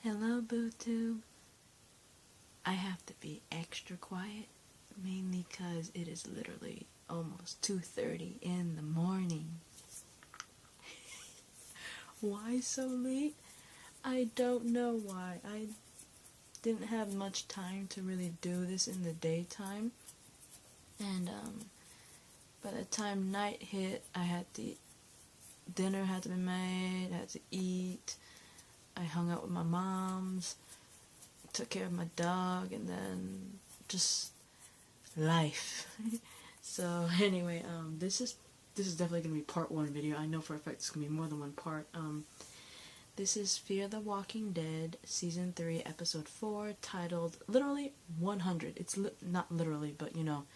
Hello, BooTube. I have to be extra quiet, mainly because it is literally almost 2:30 in the morning. Why so late? I don't know why. I didn't have much time to really do this in the daytime. And by the time night hit, dinner had to be made, I had to eat. I hung out with my moms, took care of my dog, and then just life. So anyway, this is definitely gonna be part one video. I know for a fact it's gonna be more than one part. This is Fear the Walking Dead season 3 episode 4, titled literally 100. It's not literally, but you know,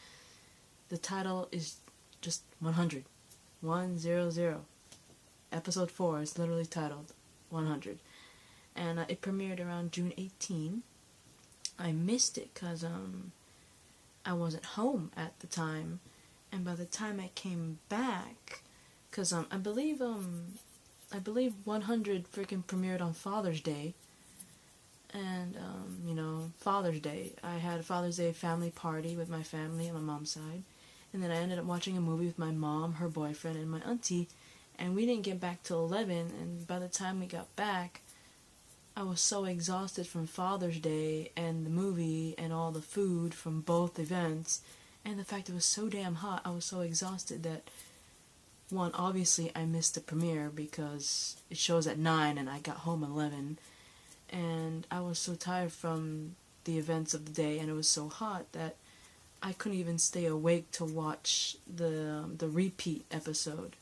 the title is just 100. 100. Episode 4 is literally titled 100. And it premiered around June 18. I missed it because I wasn't home at the time, and by the time I came back, because I believe 100 freaking premiered on Father's Day, and you know, Father's Day, I had a Father's Day family party with my family on my mom's side, and then I ended up watching a movie with my mom, her boyfriend, and my auntie, and we didn't get back till 11, and by the time we got back, I was so exhausted from Father's Day and the movie and all the food from both events, and the fact it was so damn hot. I was so exhausted that, one, obviously I missed the premiere because it shows at 9 and I got home at 11, and I was so tired from the events of the day, and it was so hot that I couldn't even stay awake to watch the repeat episode.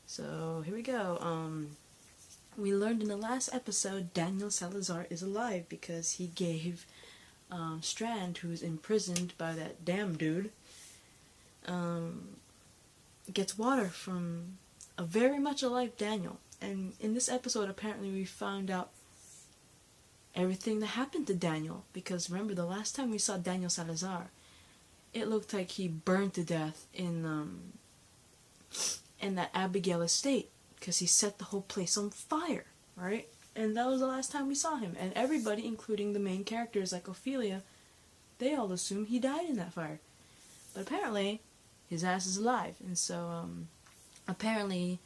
So here we go. We learned in the last episode Daniel Salazar is alive because he gave Strand, who's imprisoned by that damn dude, gets water from a very much alive Daniel. And in this episode, apparently we found out everything that happened to Daniel, because remember, the last time we saw Daniel Salazar, it looked like he burned to death in that Abigail estate, because he set the whole place on fire, right? And that was the last time we saw him. And everybody, including the main characters like Ophelia, they all assume he died in that fire. But apparently, his ass is alive. And so, apparently,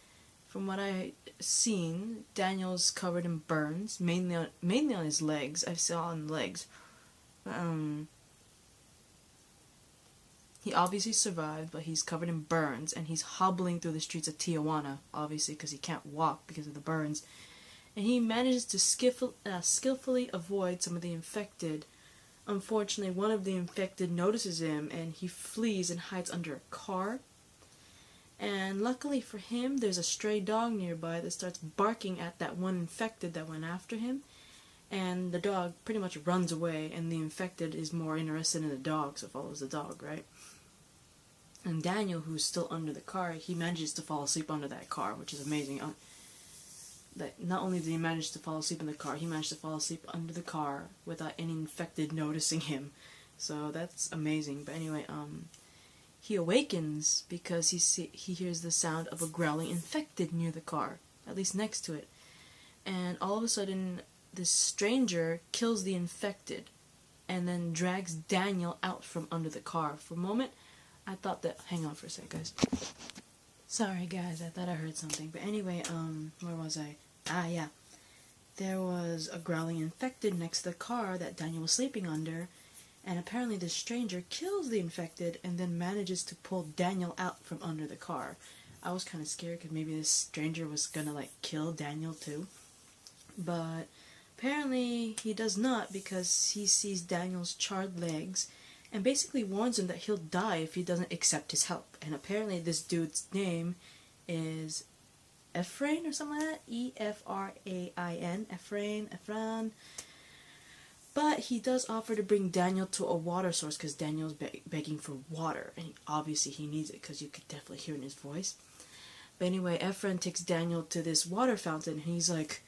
from what I seen, Daniel's covered in burns, mainly on his legs. I saw on the legs. He obviously survived, but he's covered in burns, and he's hobbling through the streets of Tijuana, obviously, because he can't walk because of the burns. And he manages to skillfully avoid some of the infected. Unfortunately, one of the infected notices him, and he flees and hides under a car. And luckily for him, there's a stray dog nearby that starts barking at that one infected that went after him. And the dog pretty much runs away, and the infected is more interested in the dog, so follows the dog, right? And Daniel, who's still under the car, he manages to fall asleep under that car, which is amazing. That not only did he manage to fall asleep in the car, he managed to fall asleep under the car without any infected noticing him. So that's amazing. But anyway, he awakens because he hears the sound of a growling infected near the car, at least next to it. And all of a sudden, this stranger kills the infected and then drags Daniel out from under the car. For a moment, I thought that... Hang on for a sec, guys. Sorry, guys, I thought I heard something. But anyway, where was I? Ah, yeah. There was a growling infected next to the car that Daniel was sleeping under, and apparently the stranger kills the infected and then manages to pull Daniel out from under the car. I was kind of scared because maybe this stranger was gonna, like, kill Daniel too. But apparently he does not, because he sees Daniel's charred legs and basically warns him that he'll die if he doesn't accept his help. And apparently this dude's name is Ephraim or something like that. E-F-R-A-I-N. Ephraim. But he does offer to bring Daniel to a water source because Daniel's begging for water. And obviously he needs it because you could definitely hear it in his voice. But anyway, Ephraim takes Daniel to this water fountain, and he's like,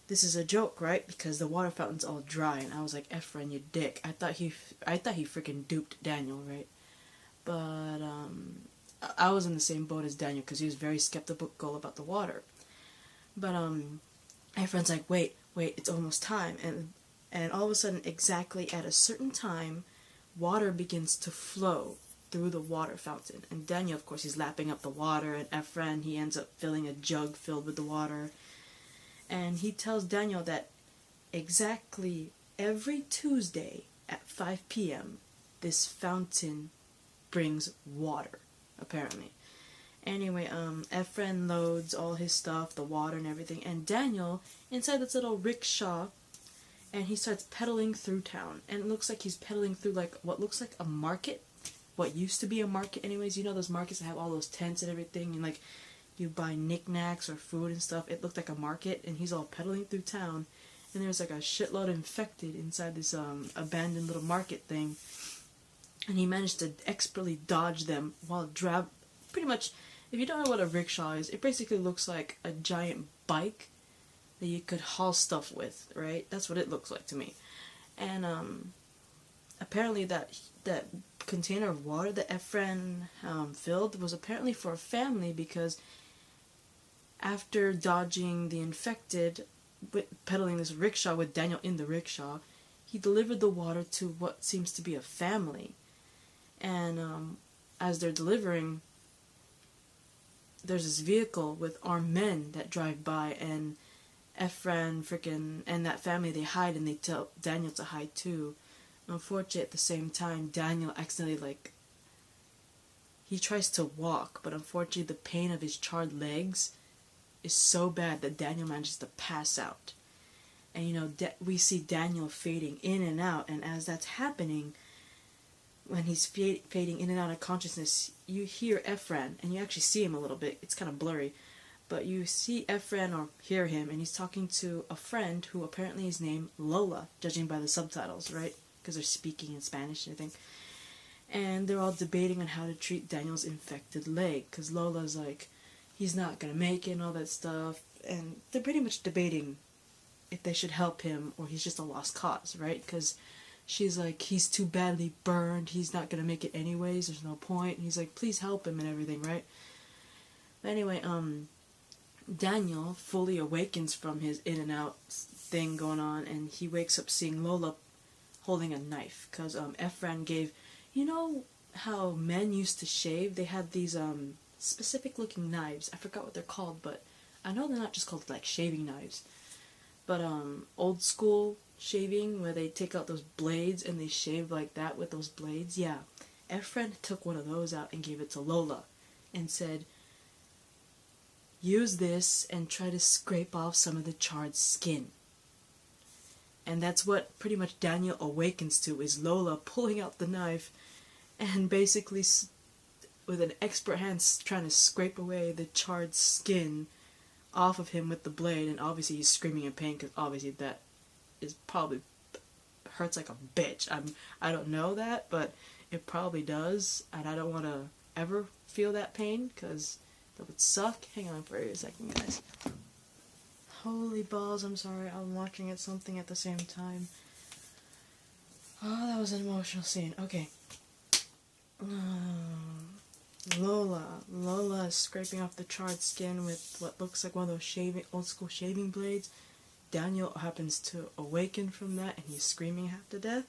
this is a joke, right? Because the water fountain's all dry. And I was like, Ephraim, you dick. I thought he freaking duped Daniel, right? But I was in the same boat as Daniel because he was very skeptical about the water. But Ephraim's like, wait, wait, it's almost time. And all of a sudden, exactly at a certain time, water begins to flow through the water fountain. And Daniel, of course, he's lapping up the water, and Ephraim, he ends up filling a jug filled with the water. And he tells Daniel that exactly every Tuesday at 5 p.m., this fountain brings water, apparently. Anyway, Ephraim loads all his stuff, the water and everything, and Daniel inside this little rickshaw, and he starts pedaling through town. And it looks like he's pedaling through like what looks like a market, what used to be a market anyways. You know those markets that have all those tents and everything, and like you buy knickknacks or food and stuff. It looked like a market, and he's all pedaling through town, and there's like a shitload of infected inside this abandoned little market thing, and he managed to expertly dodge them while pretty much, if you don't know what a rickshaw is, it basically looks like a giant bike that you could haul stuff with, right? That's what it looks like to me. And apparently that container of water that Ephraim filled was apparently for a family, because after dodging the infected, pedaling this rickshaw with Daniel in the rickshaw, he delivered the water to what seems to be a family. And as they're delivering, there's this vehicle with armed men that drive by, and Ephraim and that family, they hide, and they tell Daniel to hide too. Unfortunately, at the same time, Daniel accidentally, he tries to walk, but unfortunately the pain of his charred legs is so bad that Daniel manages to pass out. And we see Daniel fading in and out, and as that's happening, when he's fading in and out of consciousness, you hear Ephraim, and you actually see him a little bit. It's kind of blurry, but you see Ephraim or hear him, and he's talking to a friend who apparently is named Lola, judging by the subtitles, right? Because they're speaking in Spanish, I think. And they're all debating on how to treat Daniel's infected leg, because Lola's like, he's not gonna make it and all that stuff, and they're pretty much debating if they should help him or he's just a lost cause, right? Because she's like, he's too badly burned, he's not gonna make it anyways, there's no point. And he's like, please help him and everything, right? But anyway, Daniel fully awakens from his in and out thing going on, and he wakes up seeing Lola holding a knife, because Ephraim gave, you know how men used to shave? They had these specific looking knives. I forgot what they're called, but I know they're not just called like shaving knives, but old school shaving, where they take out those blades and they shave like that with those blades. Yeah, Ephraim took one of those out and gave it to Lola and said, use this and try to scrape off some of the charred skin. And that's what pretty much Daniel awakens to, is Lola pulling out the knife and basically with an expert hand trying to scrape away the charred skin off of him with the blade. And obviously he's screaming in pain, because obviously that is probably hurts like a bitch. I don't know that, but it probably does, and I don't want to ever feel that pain, because that would suck. Hang on for a second, guys. Holy balls, I'm sorry, I'm watching something at the same time. Oh, that was an emotional scene. Okay. Lola is scraping off the charred skin with what looks like one of those old school shaving blades. Daniel happens to awaken from that, and he's screaming half to death.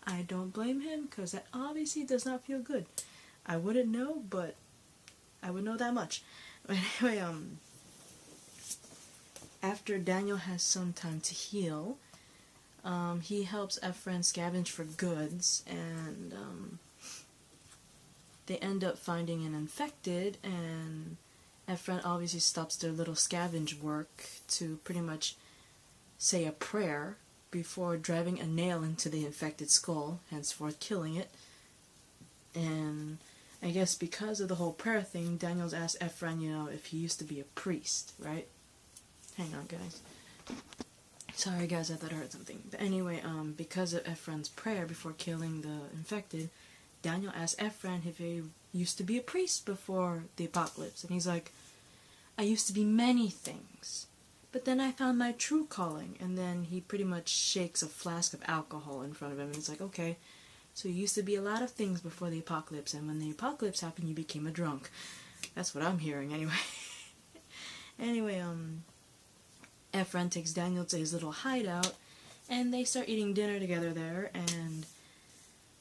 I don't blame him, because that obviously does not feel good. I wouldn't know, but I would know that much. But anyway, after Daniel has some time to heal, he helps Ephraim scavenge for goods, and they end up finding an infected, and Ephraim obviously stops their little scavenge work to pretty much say a prayer before driving a nail into the infected skull, henceforth killing it. And I guess because of the whole prayer thing, Daniel's asked Ephraim, if he used to be a priest, right? Hang on, guys. Sorry, guys, I thought I heard something. But anyway, because of Ephraim's prayer before killing the infected, Daniel asked Ephraim if he used to be a priest before the apocalypse. And he's like, I used to be many things, but then I found my true calling. And then he pretty much shakes a flask of alcohol in front of him, and it's like, okay, so you used to be a lot of things before the apocalypse, and when the apocalypse happened, you became a drunk. That's what I'm hearing, anyway. Anyway, Efren takes Daniel to his little hideout, and they start eating dinner together there, and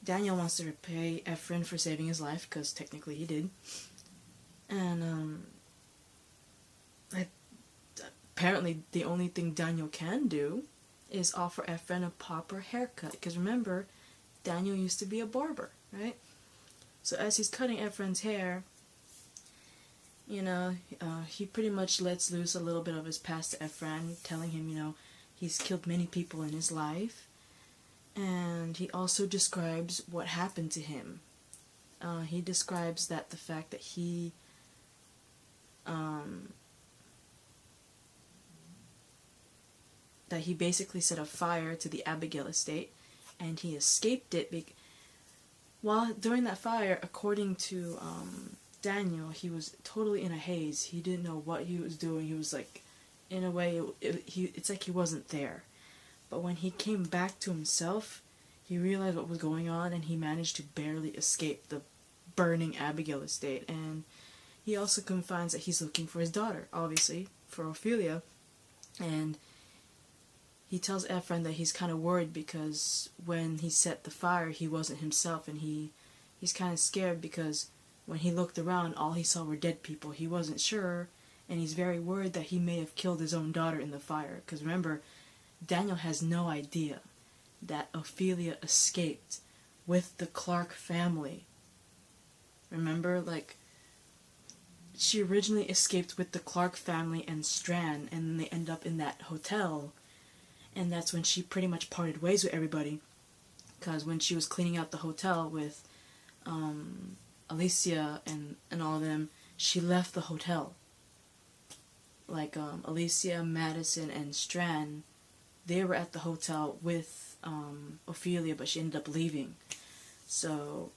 Daniel wants to repay Efren for saving his life, because technically he did. And, apparently the only thing Daniel can do is offer Efren a proper haircut, because remember, Daniel used to be a barber, right? So as he's cutting Efren's hair, you know, he pretty much lets loose a little bit of his past to Efren, telling him, you know, he's killed many people in his life, and he also describes what happened to him. He describes that the fact that he basically set a fire to the Abigail estate, and he escaped it. While during that fire, according to Daniel, he was totally in a haze. He didn't know what he was doing. He was like, in a way, it's like he wasn't there. But when he came back to himself, he realized what was going on, and he managed to barely escape the burning Abigail estate. And he also confides that he's looking for his daughter, obviously, for Ophelia. And he tells Efren that he's kind of worried because when he set the fire, he wasn't himself, and he's kind of scared because when he looked around, all he saw were dead people. He wasn't sure, and he's very worried that he may have killed his own daughter in the fire. Because remember, Daniel has no idea that Ophelia escaped with the Clark family. Remember, like, she originally escaped with the Clark family and Strand, and then they end up in that hotel. And that's when she pretty much parted ways with everybody. Because when she was cleaning out the hotel with Alicia and all of them, she left the hotel. Like, Alicia, Madison, and Strand, they were at the hotel with Ophelia, but she ended up leaving. So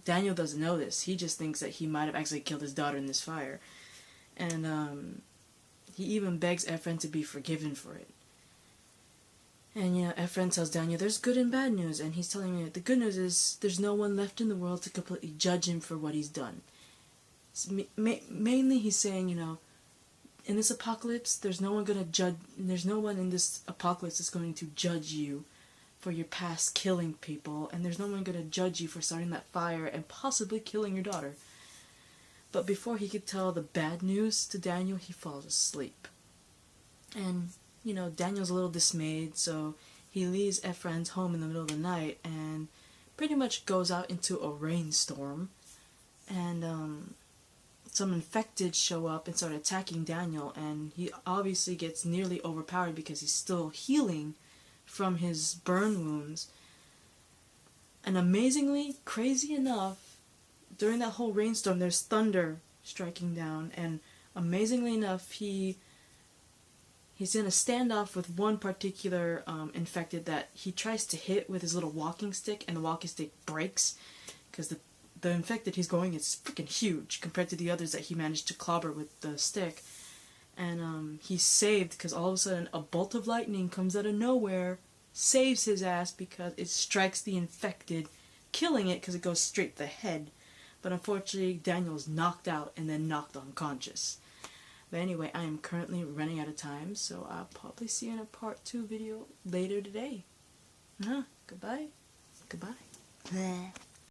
Daniel doesn't know this. He just thinks that he might have actually killed his daughter in this fire. And he even begs Efren to be forgiven for it. And, you know, Efren tells Daniel there's good and bad news, and he's telling me the good news is there's no one left in the world to completely judge him for what he's done. Mainly he's saying, you know, in this apocalypse, there's no one in this apocalypse that's going to judge you for your past killing people, and there's no one going to judge you for starting that fire and possibly killing your daughter. But before he could tell the bad news to Daniel, he falls asleep. And, you know, Daniel's a little dismayed, so he leaves Efren's home in the middle of the night and pretty much goes out into a rainstorm. And, some infected show up and start attacking Daniel, and he obviously gets nearly overpowered because he's still healing from his burn wounds. And amazingly, crazy enough, during that whole rainstorm, there's thunder striking down, and amazingly enough, he's in a standoff with one particular infected that he tries to hit with his little walking stick, and the walking stick breaks, because the infected he's going is freaking huge compared to the others that he managed to clobber with the stick. And he's saved because all of a sudden a bolt of lightning comes out of nowhere, saves his ass because it strikes the infected, killing it because it goes straight to the head. But unfortunately, Daniel's knocked out and then knocked unconscious. But anyway, I am currently running out of time, so I'll probably see you in a part 2 video later today. Goodbye. Goodbye.